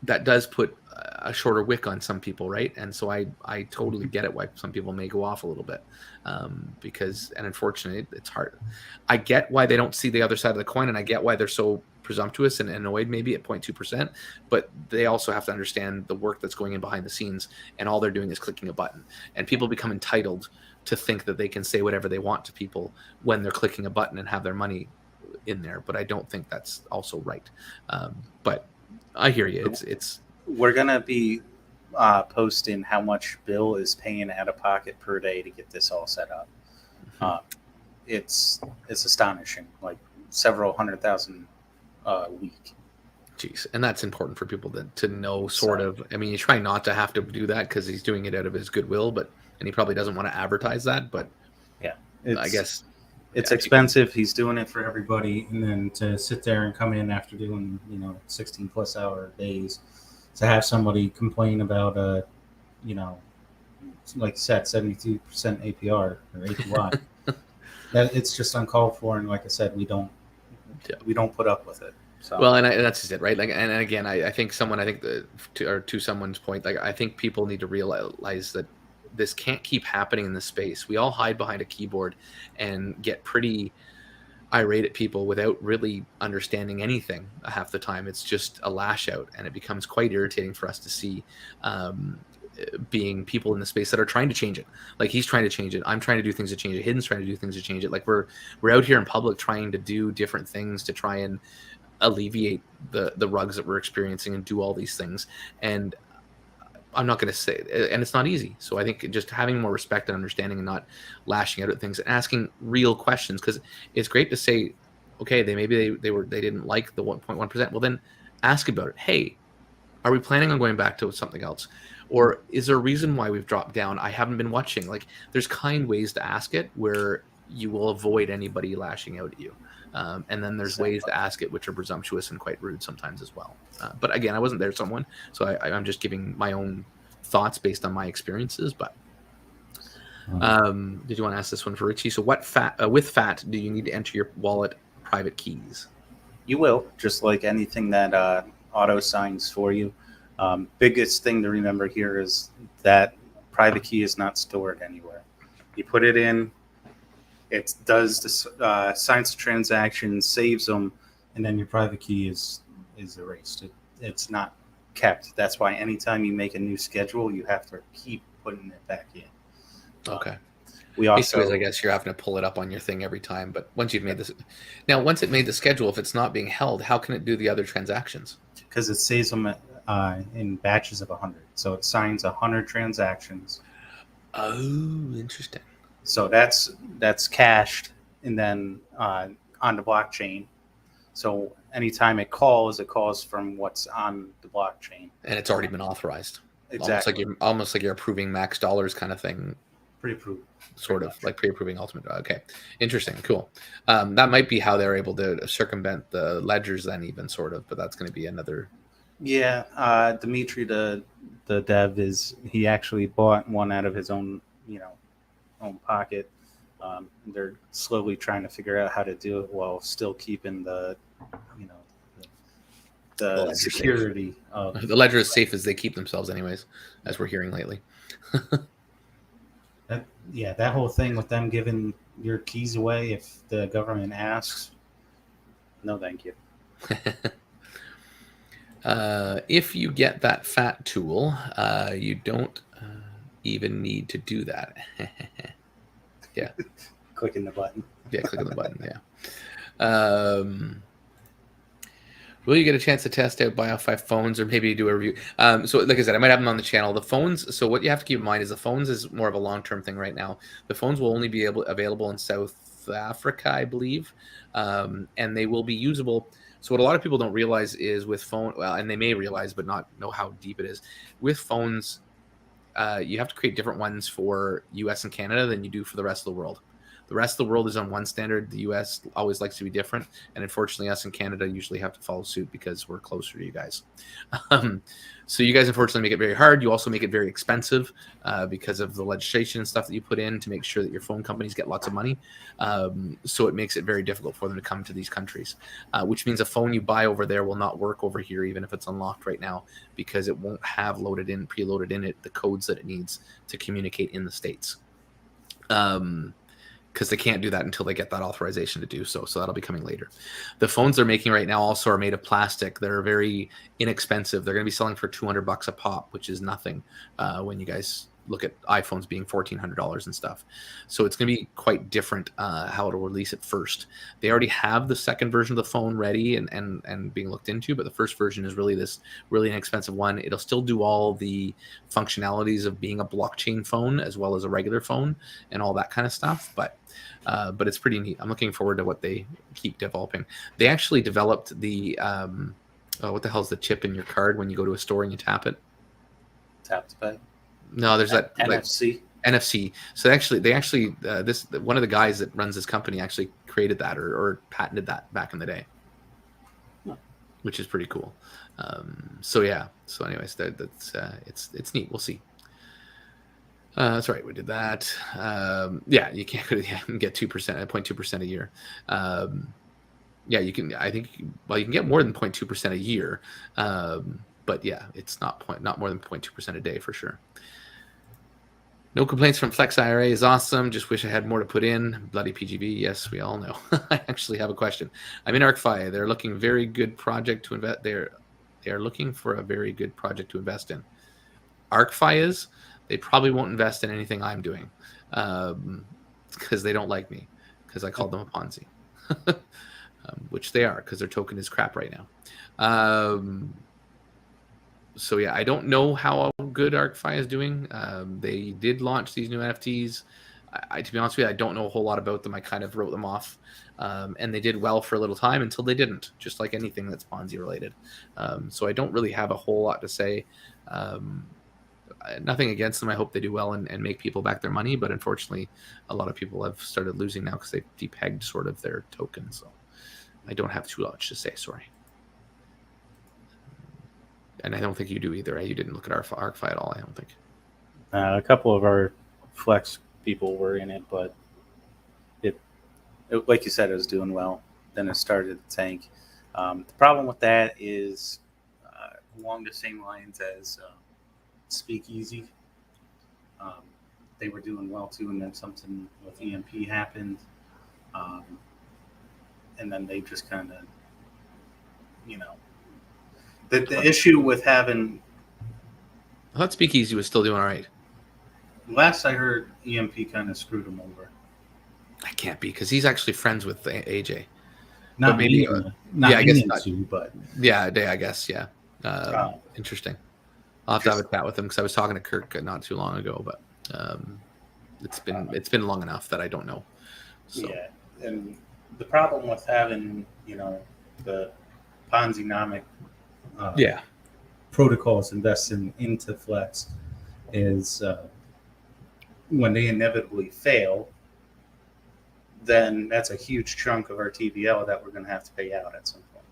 that does put a shorter wick on some people, right? And so I totally get it why some people may go off a little bit, because, and unfortunately, it's hard. I get why they don't see the other side of the coin, and I get why they're so presumptuous and annoyed maybe at 0.2%, but they also have to understand the work that's going in behind the scenes, and all they're doing is clicking a button. And people become entitled to think that they can say whatever they want to people when they're clicking a button and have their money in there. But I don't think that's also right. But I hear you. It's We're gonna be posting how much Bill is paying out of pocket per day to get this all set up. It's astonishing, like several $100,000 a week. Jeez, and that's important for people to know, sort of. I mean, you try not to have to do that because he's doing it out of his goodwill, and he probably doesn't want to advertise that. But yeah, I guess it's expensive. He's doing it for everybody, and then to sit there and come in after doing 16+ hour days, to have somebody complain about like you said, 72% APR or APY, that it's just uncalled for. And like I said, we don't put up with it. So. Well, and that's just it, right? Like, and again, I think to someone's point, like, I think people need to realize that this can't keep happening in this space. We all hide behind a keyboard and get pretty irate at people without really understanding anything half the time. It's just a lash out, and it becomes quite irritating for us to see, being people in the space that are trying to change it. Like, he's trying to change it. I'm trying to do things to change it. Hidden's trying to do things to change it. Like, we're out here in public trying to do different things to try and alleviate the rugs that we're experiencing and do all these things. And I'm not going to say, and it's not easy. So I think just having more respect and understanding, and not lashing out at things, and asking real questions, because it's great to say, okay, they didn't like the 1.1%. Well, then ask about it. Hey, are we planning on going back to something else? Or is there a reason why we've dropped down? I haven't been watching. Like, there's kind ways to ask it where you will avoid anybody lashing out at you. And then there's ways to ask it which are presumptuous and quite rude sometimes as well. But again, I wasn't there, someone, so I'm just giving my own thoughts based on my experiences. But did you want to ask this one for Richie? So what with FAT do you need to enter your wallet private keys? You will, just like anything that auto signs for you. Biggest thing to remember here is that private key is not stored anywhere. You put it in, it does the signs the transaction, saves them, and then your private key is erased. It's not kept. That's why anytime you make a new schedule, you have to keep putting it back in. Okay. We also, basically, I guess you're having to pull it up on your thing every time. But once you've made this, now once it made the schedule, if it's not being held, how can it do the other transactions? Because it saves them in batches of 100. So it signs 100 transactions. Oh, interesting. So that's cached and then on the blockchain. So anytime it calls from what's on the blockchain, and it's already been authorized. Exactly. Almost like you're approving max dollars kind of thing. Pre-approved. Sort of like pre-approving ultimate. Okay, interesting, cool. That might be how they're able to circumvent the ledgers then, even, sort of. But that's going to be another. Yeah, Dimitri, the dev, he actually bought one out of his own own pocket. They're slowly trying to figure out how to do it while still keeping the security of the ledger is safe as they keep themselves, anyways, as we're hearing lately. That whole thing with them giving your keys away if the government asks, no thank you. If you get that FAT tool, you don't even need to do that. Yeah. Clicking the button. Yeah, clicking the button, yeah. Will you get a chance to test out Bio5 phones, or maybe do a review? So like I said, I might have them on the channel. The phones, so what you have to keep in mind is the phones is more of a long-term thing right now. The phones will only be available in South Africa, I believe, and they will be usable. So what a lot of people don't realize is with phone, well, and they may realize but not know how deep it is. With phones, you have to create different ones for US and Canada than you do for the rest of the world. The rest of the world is on one standard. The US always likes to be different, and unfortunately us in Canada usually have to follow suit because we're closer to you guys. So you guys unfortunately make it very hard. You also make it very expensive because of the legislation and stuff that you put in to make sure that your phone companies get lots of money. So it makes it very difficult for them to come to these countries, which means a phone you buy over there will not work over here, even if it's unlocked right now, because it won't have preloaded in it the codes that it needs to communicate in the States. Because they can't do that until they get that authorization to do so. So that'll be coming later. The phones they're making right now also are made of plastic. They're very inexpensive. They're going to be selling for $200 a pop, which is nothing when you guys look at iPhones being $1,400 and stuff. So it's going to be quite different how it'll release it first. They already have the second version of the phone ready and being looked into, but the first version is really this really inexpensive one. It'll still do all the functionalities of being a blockchain phone as well as a regular phone and all that kind of stuff. But it's pretty neat. I'm looking forward to what they keep developing. They actually developed the what the hell is the chip in your card when you go to a store and you tap it? Tap to pay. No, there's that NFC. NFC. So they actually this one of the guys that runs this company actually created that or patented that back in the day, which is pretty cool. So yeah. So anyways, that's it's neat. We'll see. That's right. We did that. Yeah, you can't get 2%, 0.2% a year. Yeah, you can. I think you can get more than 0.2% a year. But yeah, it's not more than 0.2% a day for sure. No complaints from FlexIRA is awesome. Just wish I had more to put in. Bloody PGB. Yes, we all know. I actually have a question. I'm in ArcFi. They're looking very good project to invest. They are looking for a very good project to invest in. ArcFi is. They probably won't invest in anything I'm doing because they don't like me because I called them a Ponzi, which they are because their token is crap right now. So yeah, I don't know how good ArcFi is doing. They did launch these new NFTs. To be honest with you, I don't know a whole lot about them. I kind of wrote them off, and they did well for a little time until they didn't. Just like anything that's Ponzi related. So I don't really have a whole lot to say. Nothing against them. I hope they do well and make people back their money. But unfortunately, a lot of people have started losing now because they've depegged sort of their token. So I don't have too much to say. Sorry. And I don't think you do either. You didn't look at our ArcFi at all, I don't think. A couple of our Flex people were in it, but it like you said, it was doing well. Then it started to tank. The problem with that is along the same lines as Speakeasy. They were doing well too, and then something with EMP happened. And then they just kind of, the issue with having. I thought Speakeasy was still doing all right. Last I heard, EMP kind of screwed him over. I can't be because he's actually friends with AJ. Not maybe. Yeah, I guess not. But yeah, I guess yeah. Interesting. I'll have to have a chat with him because I was talking to Kirk not too long ago, but it's been long enough that I don't know. So. Yeah, and the problem with having the Ponzi-nomic protocols investing into Flex is when they inevitably fail, then that's a huge chunk of our TVL that we're going to have to pay out at some point.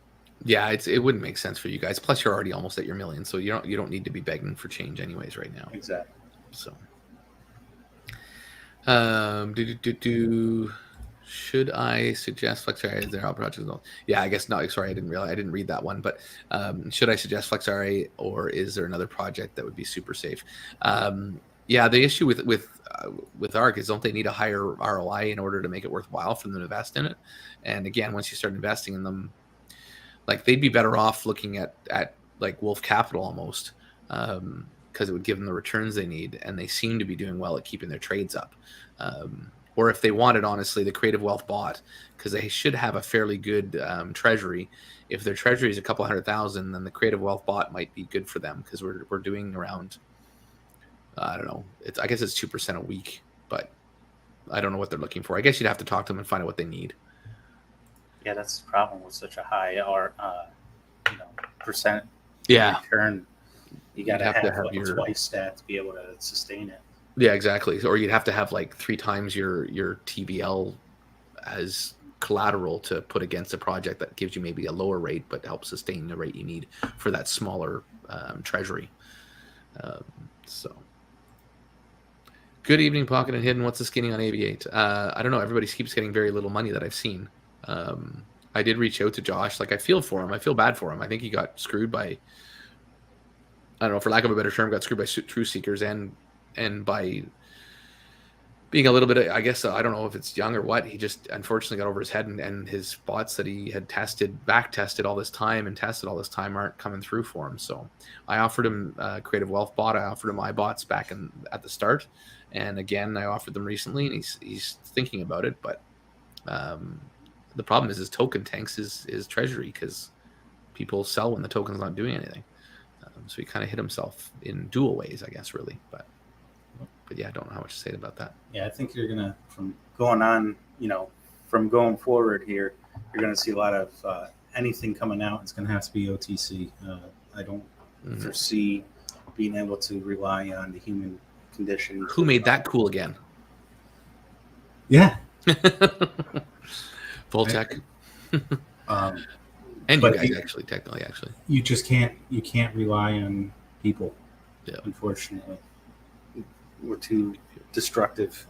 Yeah, it wouldn't make sense for you guys. Plus, you're already almost at your million, so you don't need to be begging for change anyways right now. Exactly. So, should I suggest FlexIRA as their out project? Yeah, I guess not. Sorry, I didn't read that one. But should I suggest FlexIRA, or is there another project that would be super safe? Yeah, the issue with ARC is don't they need a higher ROI in order to make it worthwhile for them to invest in it? And again, once you start investing in them, like they'd be better off looking at like Wolf Capital almost, because it would give them the returns they need, and they seem to be doing well at keeping their trades up. Or if they wanted, honestly, the Creative Wealth bot, because they should have a fairly good treasury. If their treasury is a couple 100,000, then the Creative Wealth bot might be good for them because we're doing around, I don't know, I guess it's 2% a week, but I don't know what they're looking for. I guess you'd have to talk to them and find out what they need. Yeah, that's the problem with such a high percent Yeah. return. You got to have your twice that to be able to sustain it. Yeah, exactly. Or you'd have to have like 3 times your TVL as collateral to put against a project that gives you maybe a lower rate but helps sustain the rate you need for that smaller treasury. So good evening, Pocket and Hidden. What's the skinny on AV8? I don't know. Everybody keeps getting very little money that I've seen. I did reach out to Josh. Like, I feel for him. I feel bad for him. I think he got screwed by, I don't know, for lack of a better term, got screwed by truth seekers and by being a little bit, I guess, I don't know if it's young or what. He just unfortunately got over his head, and his bots that he had back tested all this time aren't coming through for him. So I offered him Creative Wealth Bot. I offered him iBots back at the start. And again, I offered them recently, and he's thinking about it. But the problem is his token tanks his treasury because people sell when the token's not doing anything. So he kind of hit himself in dual ways, I guess, really. But yeah, I don't know how much to say about that. Yeah, I think you're gonna from going forward here, you're gonna see a lot of anything coming out. It's gonna have to be OTC. I don't foresee being able to rely on the human condition. Who made that cool again? Yeah, Voltec. And you guys technically. You just can't rely on people. Yeah. Unfortunately, we're too destructive.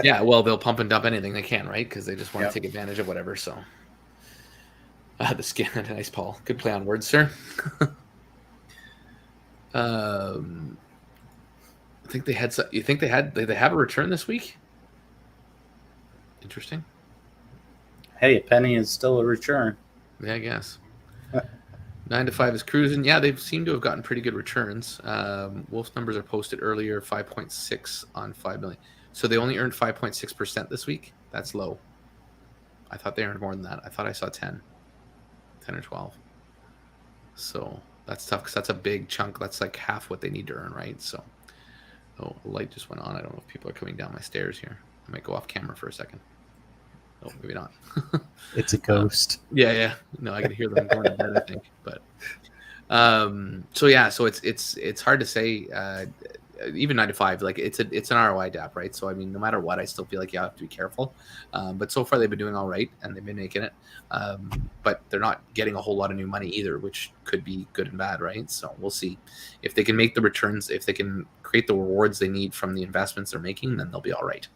Yeah, well, they'll pump and dump anything they can, right? Because they just want to take advantage of whatever. So, the skin, nice, Paul. Good play on words, sir. I think they had. You think they had? Did they have a return this week? Interesting. Hey, a penny is still a return. Yeah, I guess. 9 to 5 is cruising. Yeah, they seem to have gotten pretty good returns. Wolf's numbers are posted earlier, 5.6 on 5 million. So they only earned 5.6% this week. That's low. I thought they earned more than that. I thought I saw 10 or 12. So that's tough because that's a big chunk. That's like half what they need to earn, right? So, oh, the light just went on. I don't know if people are coming down my stairs here. I might go off camera for a second. Oh, maybe not. It's a ghost. Yeah. No, I can hear them going to bed, I think. But so it's hard to say. Even 9 to 5, like it's an ROI DApp, right? So I mean, no matter what, I still feel like you have to be careful. But so far they've been doing all right, and they've been making it. But they're not getting a whole lot of new money either, which could be good and bad, right? So we'll see if they can make the returns, if they can create the rewards they need from the investments they're making, then they'll be all right.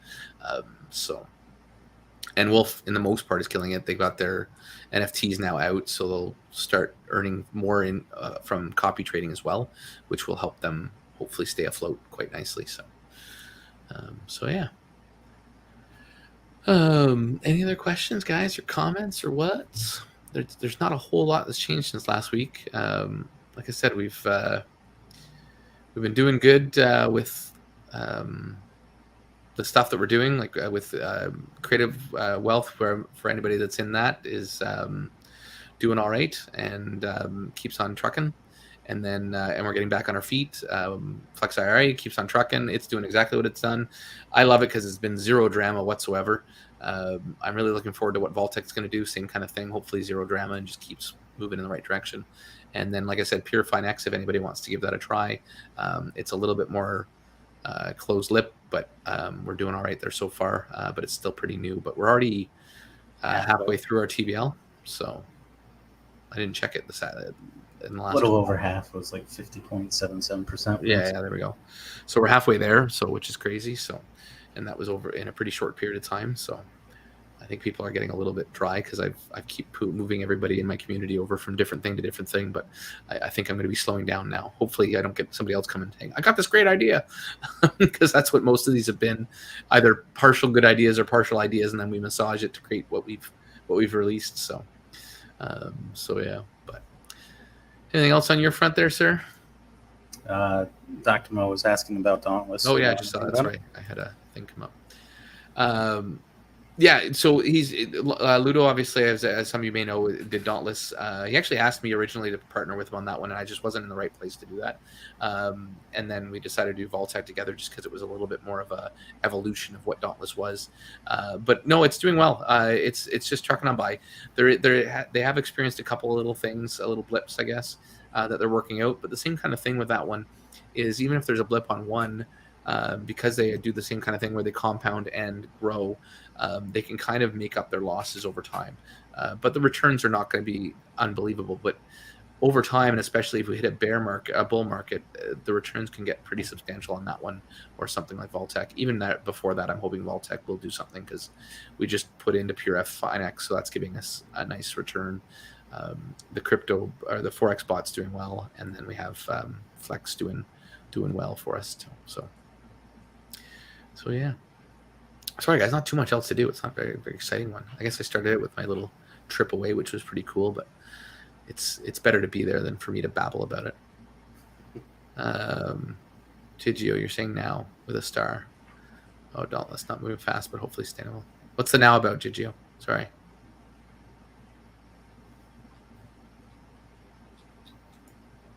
And Wolf, in the most part, is killing it. They got their NFTs now out, so they'll start earning more from copy trading as well, which will help them hopefully stay afloat quite nicely. So yeah. Any other questions, guys, or comments, or what? There's not a whole lot that's changed since last week. Like I said, we've been doing good with the stuff that we're doing, like with Creative Wealth, for anybody that's in that is doing all right and keeps on trucking. And then and we're getting back on our feet. FlexIRA keeps on trucking. It's doing exactly what it's done. I love it because it's been zero drama whatsoever. I'm really looking forward to what Voltec's going to do. Same kind of thing. Hopefully zero drama and just keeps moving in the right direction. And then, like I said, Purify Next, if anybody wants to give that a try. It's a little bit more closed lip, but we're doing all right there so far. But it's still pretty new. But we're already halfway through our TBL. So I didn't check it in the last a little over half. It was like 50.77%. Yeah, there we go. So we're halfway there, so which is crazy. So, and that was over in a pretty short period of time. So I think people are getting a little bit dry because I keep moving everybody in my community over from different thing to different thing. But I think I'm going to be slowing down now. Hopefully I don't get somebody else coming saying, I got this great idea, because that's what most of these have been, either partial good ideas or partial ideas, and then we massage it to create what we've released. So yeah. But anything else on your front there, sir? Dr. Mo was asking about Dauntless. Oh yeah, I just saw that's right. I had a thing come up. Yeah, so he's Ludo, obviously, as some of you may know, did Dauntless. He actually asked me originally to partner with him on that one, and I just wasn't in the right place to do that. And then we decided to do Voltec together just because it was a little bit more of a evolution of what Dauntless was. But no, it's doing well. It's just trucking on by. They have experienced a couple of little things, little blips, I guess, that they're working out. But the same kind of thing with that one is, even if there's a blip on one, because they do the same kind of thing where they compound and grow. They can kind of make up their losses over time, but the returns are not going to be unbelievable. But over time, and especially if we hit a bull market, the returns can get pretty substantial on that one, or something like Vaultec. Even before that, I'm hoping Vaultec will do something, because we just put into Pure F Finex, so that's giving us a nice return. The crypto or the Forex bot's doing well, and then we have Flex doing well for us too. So yeah. Sorry guys, not too much else to do. It's not very exciting one. I guess I started it with my little trip away, which was pretty cool, but it's better to be there than for me to babble about it. Tigio, you're saying now with a star. Oh, don't, let's not move fast, but hopefully sustainable. What's the now about, Gigio? Sorry.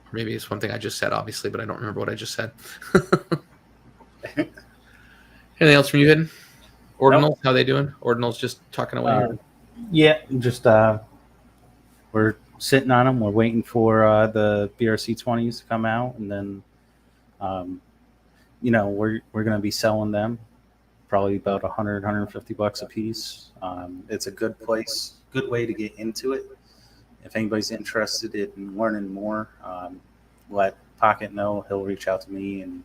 Or maybe it's one thing I just said, obviously, but I don't remember what I just said. Anything else from you, Hidden? Ordinals, nope. How they doing? Ordinals just talking away? Yeah, just we're sitting on them. We're waiting for the BRC20s to come out, and then we're going to be selling them probably about $100-$150 a piece. It's a good place, good way to get into it. If anybody's interested in learning more, let Pocket know. He'll reach out to me, and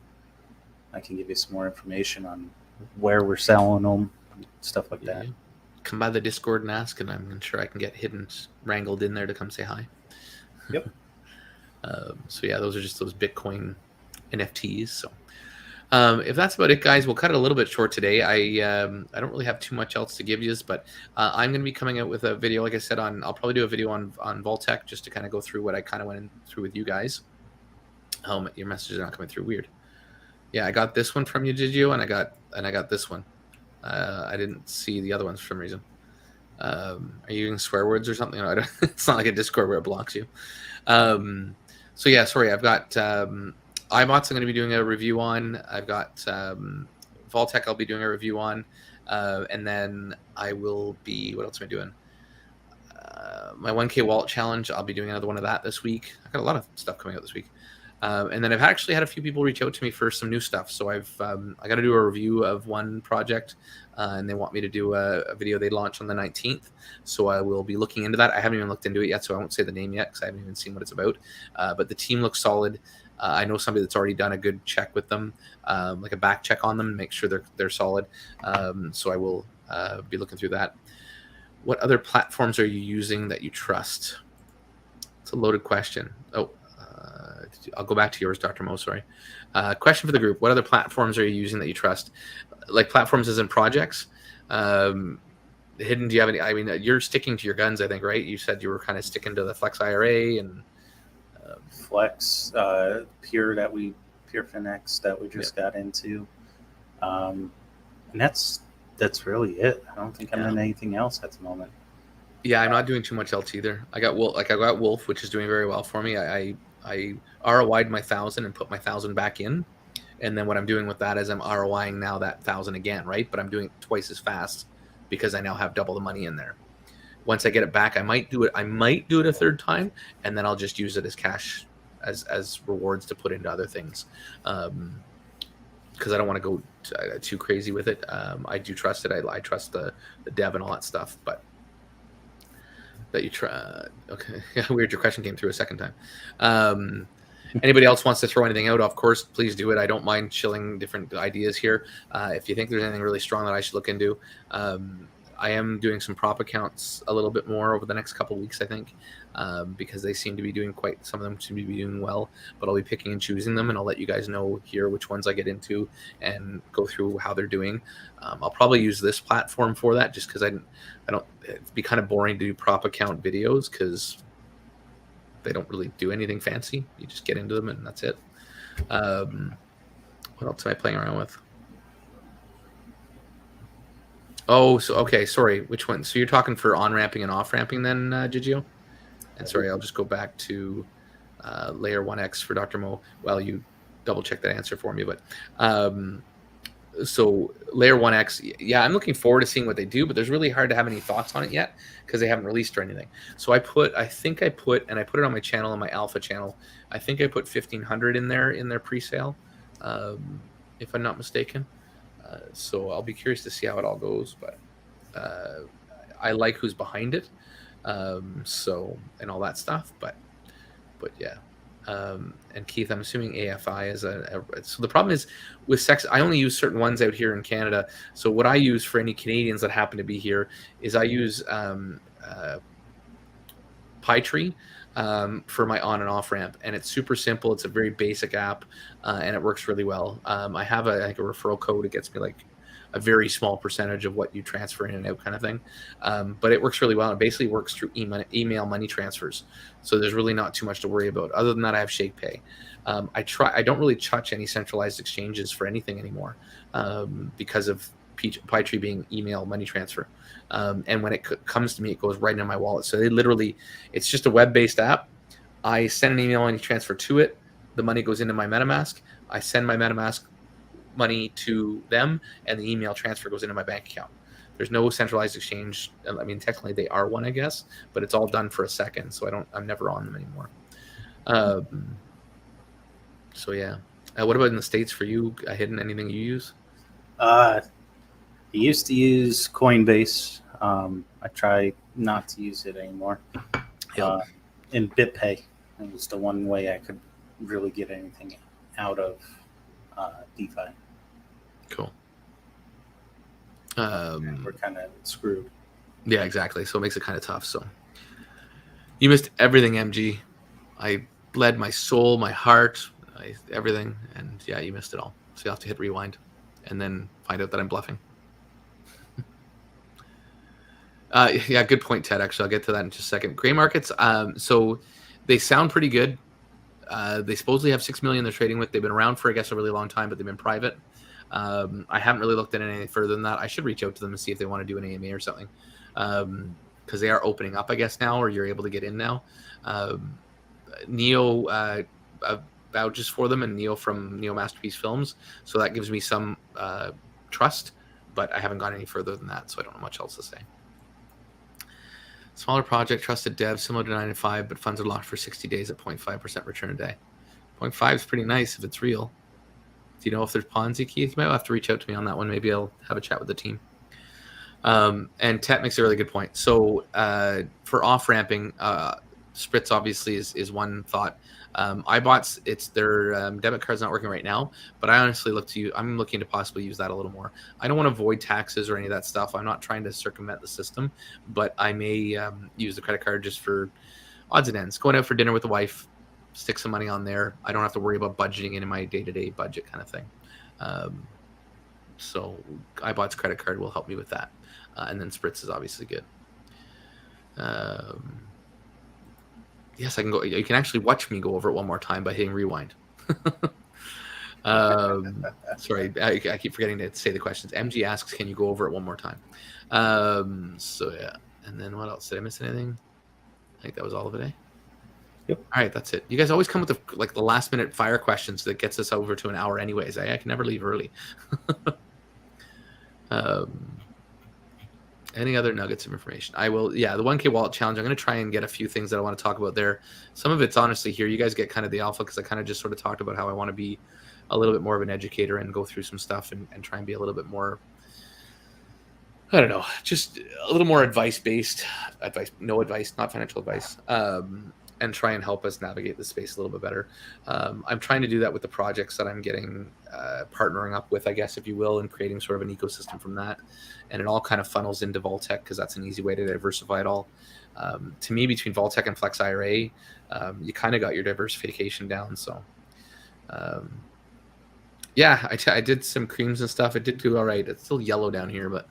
I can give you some more information on where we're selling them, stuff like that. Come by the Discord and ask, and I'm sure I can get Hidden wrangled in there to come say hi. Yep. So yeah, those are just those Bitcoin NFTs. So if that's about it, guys, we'll cut it a little bit short today. I don't really have too much else to give you, but I'm going to be coming out with a video, like I said, I'll probably do a video on Vaultec, just to kind of go through what I kind of went through with you guys. Your messages are not coming through. Weird. Yeah, I got this one from you, Gigio, and I got this one. I didn't see the other ones for some reason. Are you using swear words or something? No, it's not like a Discord where it blocks you. So yeah, sorry. I've got iBots I'm going to be doing a review on. I've got Vaultec I'll be doing a review on. And then I will be, what else am I doing? My 1K wallet challenge, I'll be doing another one of that this week. I've got a lot of stuff coming out this week. And then I've actually had a few people reach out to me for some new stuff. So I got to do a review of one project, and they want me to do a video they launch on the 19th. So I will be looking into that. I haven't even looked into it yet, so I won't say the name yet because I haven't even seen what it's about. But the team looks solid. I know somebody that's already done a good check with them, like a back check on them, make sure they're solid. So I will be looking through that. What other platforms are you using that you trust? It's a loaded question. Oh. I'll go back to yours, Dr. Mo, sorry. Question for the group. What other platforms are you using that you trust? Like platforms as in projects? Hidden, do you have any? I mean, you're sticking to your guns, I think, right? You said you were kind of sticking to the FlexIRA and... Flex, Pure Finex that we just got into. And that's really it. I don't think I'm in anything else at the moment. Yeah, I'm not doing too much else either. I got Wolf, which is doing very well for me. I ROI'd my 1,000 and put my 1,000 back in, and then what I'm doing with that is I'm ROIing now that 1,000 again, right? But I'm doing it twice as fast because I now have double the money in there. Once I get it back, I might do it a third time, and then I'll just use it as cash, as rewards to put into other things, because I don't want to go too crazy with it. I do trust it. I trust the dev and all that stuff, but. That you try. Okay, weird. Your question came through a second time. Anybody else wants to throw anything out? Of course, please do it. I don't mind chilling different ideas here. If you think there's anything really strong that I should look into, I am doing some prop accounts a little bit more over the next couple of weeks, I think, because they seem to be doing some of them seem to be doing well, but I'll be picking and choosing them, and I'll let you guys know here which ones I get into and go through how they're doing. I'll probably use this platform for that, just because I don't, it'd be kind of boring to do prop account videos because they don't really do anything fancy. You just get into them and that's it. What else am I playing around with? Oh, so okay, sorry. Which one? So you're talking for on-ramping and off-ramping then, Gigio? And sorry, I'll just go back to layer 1x for Dr. Mo while you double-check that answer for me. But so layer 1x, yeah, I'm looking forward to seeing what they do, but there's really hard to have any thoughts on it yet because they haven't released or anything. So I put it on my channel, on my alpha channel, I think I put 1,500 in there in their pre-sale. if I'm not mistaken. So I'll be curious to see how it all goes. But I like who's behind it, so and all that stuff. But yeah. And Keith, I'm assuming AFI is so the problem is with sex. I only use certain ones out here in Canada. So what I use for any Canadians that happen to be here is I use PieTree for my on and off ramp, and it's super simple. It's a very basic app, and it works really well. I have a referral code. It gets me like a very small percentage of what you transfer in and out kind of thing. But it works really well. It basically works through email money transfers. So there's really not too much to worry about. Other than that, I have ShakePay. I don't really touch any centralized exchanges for anything anymore because of PieTree being email money transfer. And when it comes to me, it goes right into my wallet. So it's just a web-based app. I send an email money transfer to it. The money goes into my MetaMask. I send my MetaMask money to them, and the email transfer goes into my bank account. There's no centralized exchange. I mean, technically they are one, I guess, but it's all done for a second, so I'm never on them anymore. So yeah. What about in the States for you? Hidden, anything you use? I used to use Coinbase. I try not to use it anymore. Yep. And BitPay. It was the one way I could really get anything out of DeFi. Cool. We're kind of screwed. Yeah, exactly. So it makes it kind of tough. So you missed everything, MG. I bled my soul, my heart, everything, and yeah, you missed it all. So you have to hit rewind, and then find out that I'm bluffing. Yeah, good point, Ted. Actually, I'll get to that in just a second. Gray markets. So they sound pretty good. They supposedly have 6 million they're trading with. They've been around for, I guess, a really long time, but they've been private. I haven't really looked at it any further than that. I should reach out to them and see if they want to do an AMA or something, because they are opening up, I guess, now, or you're able to get in now. Neo vouches for them, and Neo from Neo Masterpiece Films, so that gives me some trust, but I haven't gone any further than that, so I don't know much else to say. Smaller project, trusted dev, similar to 9 to 5, but funds are locked for 60 days at 0.5% return a day. 0.5 is pretty nice if it's real. Do you know if there's Ponzi, Keith? You might have to reach out to me on that one. Maybe I'll have a chat with the team. And Tet makes a really good point. So for off-ramping, Spritz obviously is one thought. iBots, it's their debit card's not working right now, but I honestly I'm looking to possibly use that a little more. I don't want to avoid taxes or any of that stuff. I'm not trying to circumvent the system, but I may use the credit card just for odds and ends. Going out for dinner with the wife, stick some money on there. I don't have to worry about budgeting into my day-to-day budget kind of thing. So iBot's credit card will help me with that. And then Spritz is obviously good. Yes, I can go. You can actually watch me go over it one more time by hitting rewind. Sorry, I keep forgetting to say the questions. MG asks, can you go over it one more time? So yeah. And then what else? Did I miss anything? I think that was all of it, eh? Yep. All right, that's it. You guys always come with the last minute fire questions that gets us over to an hour anyways. I can never leave early. Any other nuggets of information? I will. Yeah, the 1K wallet challenge. I'm going to try and get a few things that I want to talk about there. Some of it's honestly here. You guys get kind of the alpha because I kind of just sort of talked about how I want to be a little bit more of an educator and go through some stuff and try and be a little bit more, I don't know, just a little more advice-based. No advice, not financial advice. And try and help us navigate the space a little bit better. I'm trying to do that with the projects that I'm getting, partnering up with, I guess, if you will, and creating sort of an ecosystem from that. And it all kind of funnels into Vaultec because that's an easy way to diversify it all. To me, between Vaultec and FlexIRA, you kind of got your diversification down. So, yeah, I did some creams and stuff. It did do all right. It's still yellow down here, but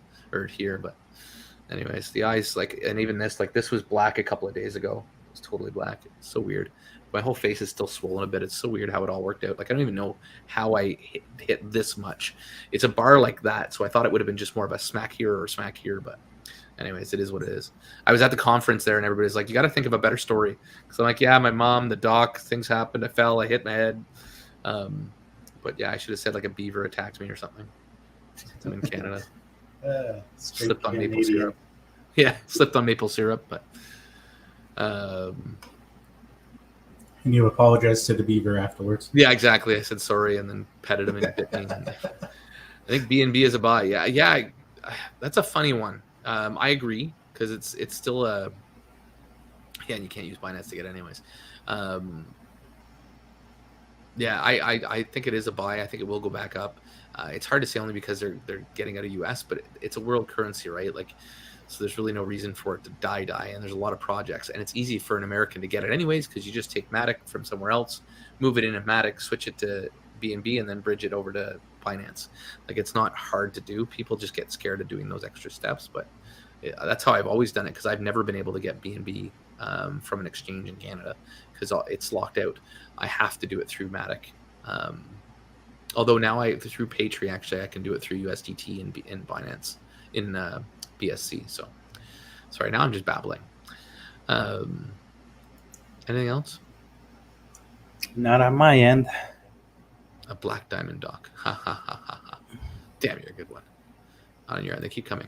anyways, the eyes, and even this was black a couple of days ago. It's totally black. It's so weird. My whole face is still swollen a bit. It's so weird how it all worked out. I don't even know how I hit this much. It's a bar like that, so I thought it would have been just more of a smack here or smack here, but anyways, it is what it is. I was at the conference there, and everybody's like, you got to think of a better story. So I'm like, yeah, my mom, the doc, things happened. I fell. I hit my head. But yeah, I should have said a beaver attacked me or something. I'm in Canada. Slipped on maple syrup. Yeah, slipped on maple syrup, but And you apologize to the beaver afterwards. Yeah, exactly. I said sorry and then petted him and he bit me. I think BNB is a buy. Yeah. That's a funny one. I agree because it's still a and you can't use Binance to get it anyways. Yeah, I think it is a buy. I think it will go back up. It's hard to say only because they're getting out of US, but it's a world currency, right? Like, so there's really no reason for it to die. And there's a lot of projects, and it's easy for an American to get it anyways because you just take Matic from somewhere else, move it in Matic, switch it to BNB, and then bridge it over to Binance. Like, it's not hard to do. People just get scared of doing those extra steps, but that's how I've always done it because I've never been able to get BNB from an exchange in Canada because it's locked out. I have to do it through Matic. Although now through Patreon, actually, I can do it through USDT and Binance in BSC. So, sorry, now I'm just babbling. Anything else? Not on my end. A black diamond dock. Ha ha ha ha ha. Damn, you're a good one. On your end, they keep coming.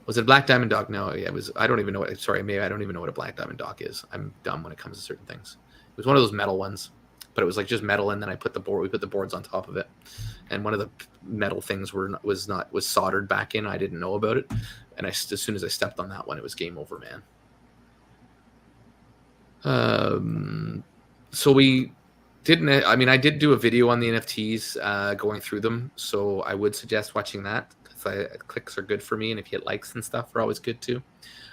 Was it a black diamond dock? No, yeah, it was. I don't even know what. Sorry, maybe I don't even know what a black diamond dock is. I'm dumb when it comes to certain things. It was one of those metal ones, but it was like just metal, and then we put the boards on top of it, and one of the metal things was soldered back in. I didn't know about it, and as soon as I stepped on that one, it was game over, man. So we didn't. I mean, I did do a video on the NFTs, going through them. So I would suggest watching that. Clicks are good for me, and if you hit likes and stuff are always good too.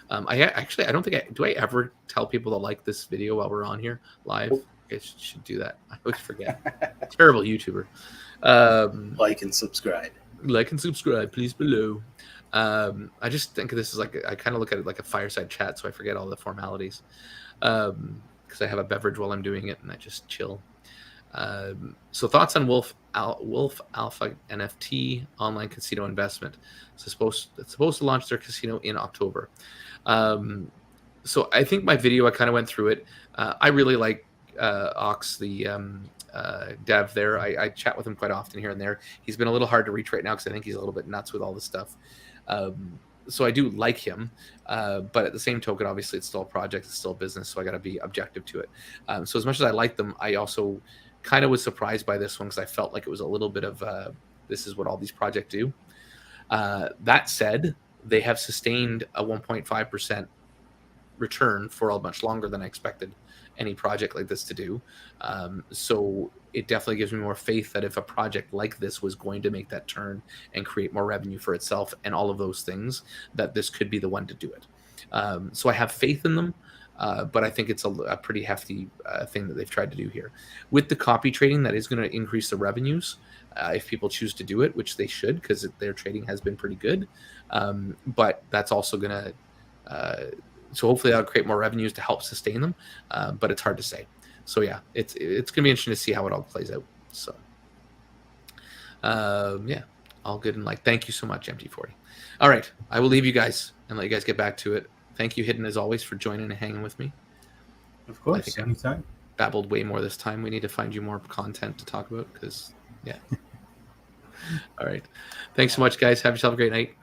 I don't think do I ever tell people to like this video while we're on here live? I should do that. I always forget. Terrible YouTuber. Like and subscribe, please, below. I just think this is I kind of look at it like a fireside chat, so I forget all the formalities because I have a beverage while I'm doing it and I just chill. So thoughts on Wolf Alpha NFT online casino investment. It's supposed to launch their casino in October. So I think my video, I kind of went through it. I really like Ox, the dev there. I chat with him quite often here and there. He's been a little hard to reach right now because I think he's a little bit nuts with all this stuff. So I do like him, but at the same token, obviously it's still a project, it's still a business, so I got to be objective to it. So as much as I like them, I also kind of was surprised by this one because I felt like it was a little bit of this is what all these projects do. That said, they have sustained a 1.5% return for a much longer than I expected any project like this to do. So it definitely gives me more faith that if a project like this was going to make that turn and create more revenue for itself and all of those things, that this could be the one to do it. So I have faith in them. But I think it's a pretty hefty thing that they've tried to do here. With the copy trading, that is going to increase the revenues if people choose to do it, which they should because their trading has been pretty good. But that's also going to so hopefully that'll create more revenues to help sustain them. But it's hard to say. So yeah, it's going to be interesting to see how it all plays out. So yeah, all good and thank you so much, MT40. All right, I will leave you guys and let you guys get back to it. Thank you, Hidden, as always, for joining and hanging with me. Of course, anytime. Babbled way more this time. We need to find you more content to talk about because, yeah. All right. Thanks so much, guys. Have yourself a great night.